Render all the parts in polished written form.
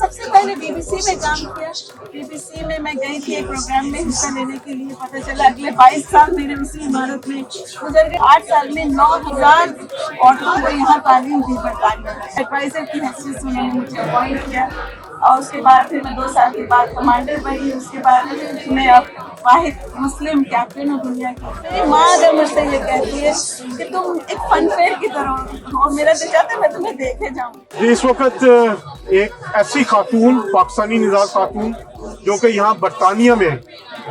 سب سے پہلے BBC میں کام کیا. BBC میں میں گئی تھی ایک پروگرام میں حصہ لینے کے لیے. پتہ چلا اگلے 22 سال میرے اسی عمارت میں گزر گئے. 8 سال میں 9000 عورتوں کو یہاں تعلیم دی برطانیہ میں. ایڈوائزر کی حیثیت سے انہوں نے مجھے اپوائنٹ کیا اور اس کے بعد پھر میں 2 سال کے بعد کمانڈر بنی. اس کے بعد میں اب واحد مسلم کیپٹن ہوں دنیا کی. میری ماں اگر مجھ سے یہ کہتی ہے کہ تم ایک فن فیئر کی طرح ہو اور میرا دل چاہتا ہے میں تمہیں دیکھے جاؤں. اس وقت ایک ایسی خاتون، پاکستانی نژاد خاتون جو کہ یہاں برطانیہ میں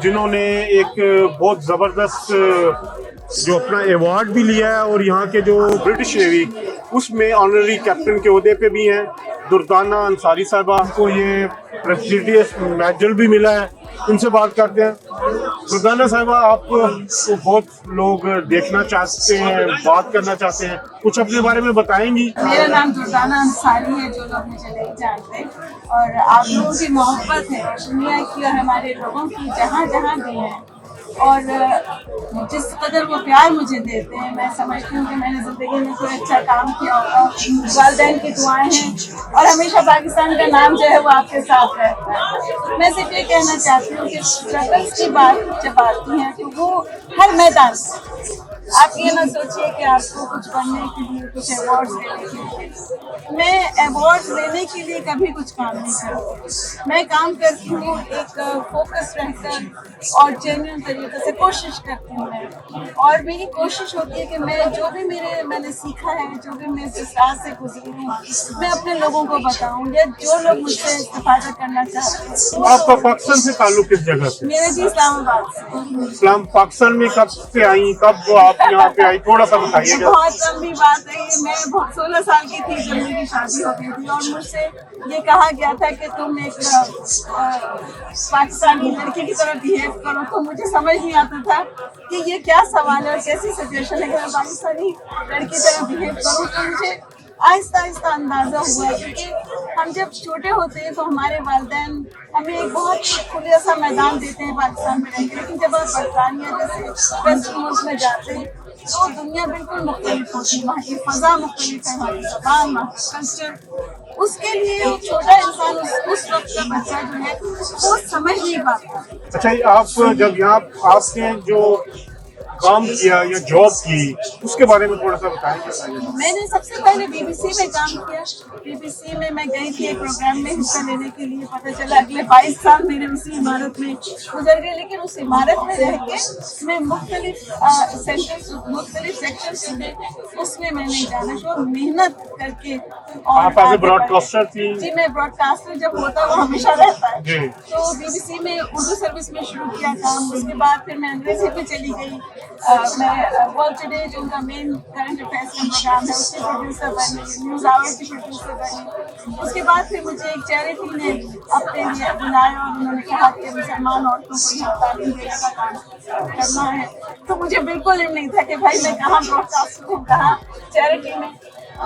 جنہوں نے ایک بہت زبردست جو اپنا ایوارڈ بھی لیا ہے اور یہاں کے جو برٹش نیوی اس میں آنرری کیپٹن کے عہدے پہ بھی ہیں، دردانہ انصاری صاحبہ کو یہ پریسٹیجیس میڈل بھی ملا ہے. ان سے بات کرتے ہیں. دردانہ صاحبہ، آپ کو بہت لوگ دیکھنا چاہتے ہیں، بات کرنا چاہتے ہیں، کچھ اپنے بارے میں بتائیں گی؟ میرا نام دردانہ انصاری ہے، جو لوگ مجھے نہیں جانتے، اور آپ لوگوں کی محبت ہے دنیا کی اور ہمارے لوگوں کی جہاں جہاں بھی ہیں، اور جس قدر وہ پیار مجھے دیتے ہیں میں سمجھتی ہوں کہ میں نے زندگی میں کوئی اچھا کام کیا ہوگا. والدین کی دعائیں ہیں اور ہمیشہ پاکستان کا نام جو ہے وہ آپ کے ساتھ رہتا ہے. میں صرف یہ کہنا چاہتی ہوں کہ اسٹرگلس کی بات جب آتی ہے تو وہ ہر میدان سے. آپ یہ نہ سوچیے کہ آپ کو کچھ بننے کے لیے، کچھ ایوارڈز لینے کے لیے. میں ایوارڈز لینے کے لیے کبھی کچھ کام نہیں کرتی. میں کام کرتی ہوں ایک فوکس رہ کر اور جینوئن طریقے سے کوشش کرتی ہوں میں. اور میری کوشش ہوتی ہے کہ میں جو بھی میں نے سیکھا ہے، جو بھی میں جس راہ سے گزری ہوں، میں اپنے لوگوں کو بتاؤں یا جو لوگ مجھ سے استفادہ کرنا چاہتے ہیں. آپ کا پاکستان سے تعلق کس جگہ سے؟ میرے جی اسلام آباد سے. پاکستان میں کب سے آئیں، کب آپ یہاں پہ آئی، تھوڑا سا بتائیے گا. بہت لمبی بات ہے یہ. میں 16 سال کی تھی جب میری شادی ہو گئی تھی اور مجھ سے یہ کہا گیا تھا کہ تم ایک پاکستانی لڑکی کی طرح بہیو کرو. تو مجھے سمجھ نہیں آتا تھا کہ یہ کیا سوال ہے اور کیسی سچویشن ہے کہ میں پاکستانی لڑکی کی طرح بہیو کروں. تو مجھے آہستہ آہستہ اندازہ ہوا، کیونکہ ہم جب چھوٹے ہوتے ہیں تو ہمارے والدین ہمیں ایک بہت کھلا سا میدان دیتے ہیں پاکستان میں رہ کے، لیکن جب آپ برطانیہ جیسے ویسٹ ملک میں جاتے ہیں تو دنیا بالکل مختلف ہوتی ہے. وہاں کی فضا مختلف ہے، وہاں کی زبان، وہاں کا کلچر. اس کے لیے ایک چھوٹا انسان اس وقت کا بچہ جو ہے وہ سمجھ نہیں پاتا. اچھا، آپ جب یہاں آپ نے جو کام کیا یا جاب کی اس کے بارے میں تھوڑا سا بتائیں. میں نے سب سے پہلے BBC میں کام کیا. BBC میں گئی تھی ایک پروگرام میں حصہ لینے کے لیے. پتہ چلا اگلے 22 سال میرے اسی عمارت میں گزر گئے. لیکن اس عمارت میں رہ کے میں مختلف سیکشنز تھے اس میں نے جانا شروع، محنت کر کے. آپ ایز اے براڈ کاسٹر تھی؟ جی، میں براڈ کاسٹر جب ہوتا ہے وہ ہمیشہ رہتا ہے. جی. تو BBC میں اردو سروس میں شروع کیا کام. اس کے بعد پھر میں انگریزی پہ چلی گئی. میں ورلڈ ٹوڈے جو ان کا مین کرنٹ افیئرس کا پروگرام ہے اس کے پروڈیوسر بنی، نیوز آور کی پروڈیوسر بنی. اس کے بعد پھر مجھے ایک چیریٹی نے اپنے لیے بلایا اور انہوں نے کہا کہ مسلمان عورتوں کو یہاں تعلیم دینے کا کام کرنا ہے. تو مجھے بالکل علم نہیں تھا کہ بھائی میں کہاں براڈ کاسٹر ہوں، کہاں چیریٹی میں.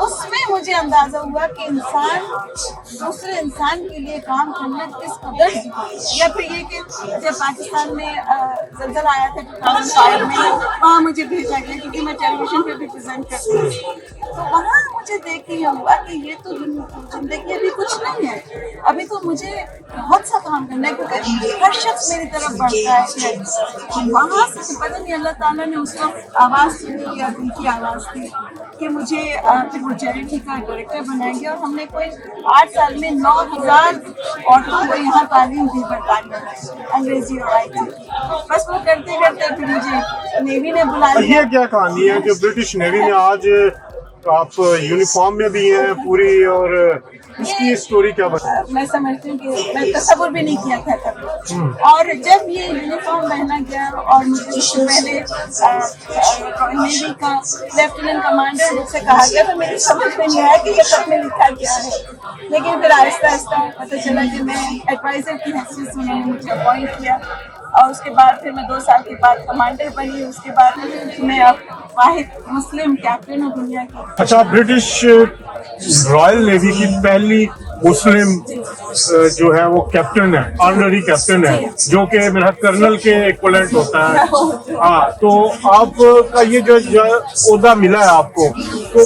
اس میں مجھے اندازہ ہوا کہ انسان دوسرے انسان کے لیے کام کرنا کس قدر، یا پھر یہ کہ جب پاکستان میں زلزلہ آیا تھا 2005 میں، وہاں مجھے بھیجا گیا کیونکہ میں ٹیلی ویژن پہ بھی پریزنٹ کرتی ہوں. تو وہاں مجھے دیکھ کے یہ ہوا کہ یہ تو زندگی ابھی کچھ نہیں ہے، ابھی تو مجھے بہت سا کام کرنا ہے کیونکہ ہر شخص میری طرف بڑھتا ہے. وہاں سے پتہ نہیں اللہ تعالیٰ نے اس وقت آواز سنی یا دل کی آواز تھی کہ مجھے پھر وہ چیریٹی کا ڈائریکٹر بنائیں گے. اور ہم نے کوئی 8 سال میں 9000 عورتوں کو یہاں تعلیم دی برطانیہ میں، انگریزی اور IT. بس وہ کرتے کرتے پھر مجھے نیوی نے بلا لیا. یہ کیا کہانی ہے جو برٹش نیوی میں آج آپ یونیفارم میں بھی ہیں پوری، اور اس کی اسٹوری کیا بتائیں؟ میں سمجھتی ہوں کہ میں تصور بھی نہیں کیا تھا کبھی. اور جب یہ یونیفارم پہنا گیا اور مجھے اس سے پہلے نیوی کا لیفٹیننٹ کمانڈر مجھ سے کہا گیا تو میری سمجھ میں نہیں آیا کہ یہ خط میں لکھا کیا ہے. لیکن پھر آہستہ آہستہ پتہ چلا کہ میں ایڈوائزر کی حیثیت سے انہوں نے مجھے اپوائنٹ کیا. اور اس کے بعد پھر میں 2 سال کے بعد کمانڈر بنی. اس کے بعد میں اب واحد مسلم کیپٹن ہوں دنیا کی. اچھا، برٹش رائل نیوی کی پہلی مسلم جو ہے وہ کیپٹن ہے، آنرری کیپٹن ہے، جو کہ میرا کرنل کے ایکویلنٹ ہوتا ہے. ہاں، تو آپ کا یہ جو عہدہ ملا ہے آپ کو، تو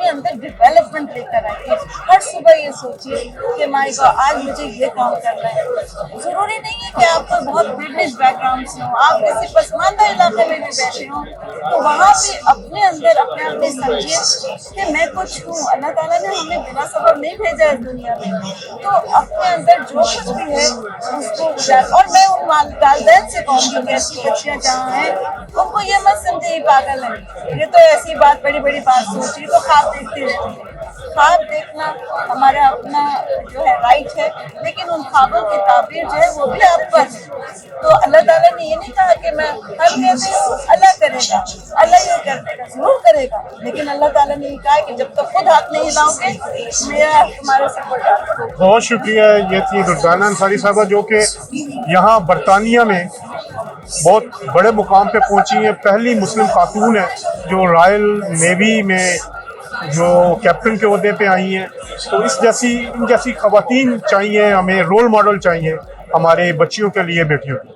اپنے اندر ڈیولپمنٹ لے کر آئیے. ہر صبح یہ سوچیے کہ مائی گاڈ آج مجھے یہ کام کرنا ہے. ضروری نہیں ہے کہ آپ کو بہت پریویلیج بیک گراؤنڈ سے ہوں, آپ کسی پسماندہ علاقے میں بھی بیٹھے ہوں, تو وہاں بھی اپنے اندر اپنے آپ میں سمجھیے کہ میں کچھ ہوں. اللہ تعالیٰ نے ہمیں بنا سبب نہیں بھیجا اس دنیا میں, تو اپنے اندر جو کچھ بھی ہے اس کو گزار. اور میں ان والدین سے کہوں گی کہ ایسی بچیاں جہاں ہیں ان کو یہ مت سمجھے یہ پاگل ہے, یہ تو ایسی بات بڑی بڑی بات سوچ رہی, تو خواب دیکھتی رہتی ہے. خواب دیکھنا ہمارا اپنا جو ہے رائٹ ہے, لیکن ان خوابوں کی تعبیر جو ہے وہ بھی آپ پر ہے. تو اللہ تعالیٰ نے یہ نہیں کہا کہ میں ہم کہتے ہیں اللہ کرے گا, اللہ یہ کر دے گا, ضرور کرے گا, لیکن اللہ تعالیٰ نے یہ کہا کہ جب تک خود ہاتھ نہیں لاؤ گے میرا تمہارے سے کوئی ڈالتا. بہت شکریہ. یہ تھی دردانہ انصاری صاحبہ جو کہ یہاں برطانیہ میں بہت بڑے مقام پہ پہنچی ہیں. پہلی مسلم خاتون ہے جو رائل نیوی میں جو کیپٹن کے عہدے پہ آئی ہیں. تو ان جیسی خواتین چاہیے ہمیں, رول ماڈل چاہیے ہمارے بچیوں کے لیے, بیٹیوں کے لیے.